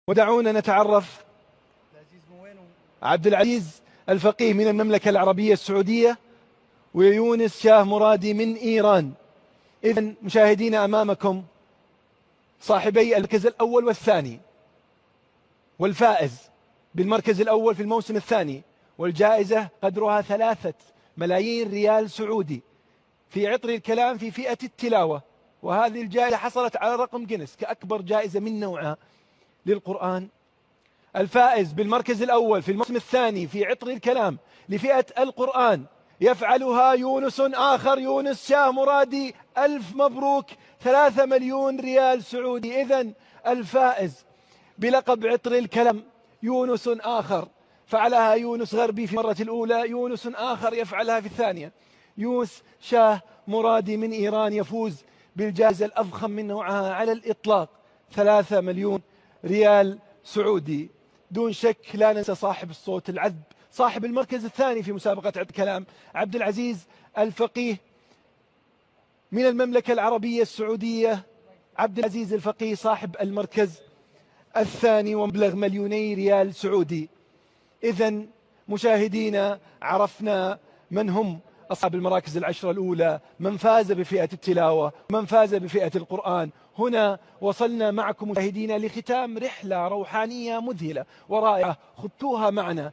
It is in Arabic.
ودعونا نتعرف. عبد العزيز الفقيه من المملكة العربية السعودية، ويونس شاه مرادي من إيران. إذن مشاهدينا أمامكم صاحبي المركز الأول والثاني، والفائز بالمركز الأول في الموسم الثاني، والجائزة قدرها 3 ملايين ريال سعودي في عطر الكلام في فئة التلاوة. وهذه الجائزة حصلت على رقم جينيس كأكبر جائزة من نوعها للقرآن. الفائز بالمركز الأول في الموسم الثاني في عطر الكلام لفئة القرآن يفعلها يونس آخر، يونس شاه مرادي. ألف مبروك، 3 مليون ريال سعودي. إذن الفائز بلقب عطر الكلام يونس آخر، فعلها يونس غربي في المرة الأولى، يونس آخر يفعلها في الثانية. يونس شاه مرادي من إيران يفوز بالجائزة الأضخم من نوعها على الإطلاق، 3 مليون ريال سعودي. دون شك لا ننسى صاحب الصوت العذب، صاحب المركز الثاني في مسابقة عطر الكلام، عبد العزيز الفقيه من المملكة العربية السعودية. عبد العزيز الفقيه صاحب المركز الثاني ومبلغ 2 مليون ريال سعودي. إذن مشاهدينا عرفنا من هم أصحاب المراكز العشرة الأولى، من فاز بفئة التلاوة، من فاز بفئة القرآن. هنا وصلنا معكم مشاهدينا لختام رحلة روحانية مذهلة ورائعة خضتوها معنا.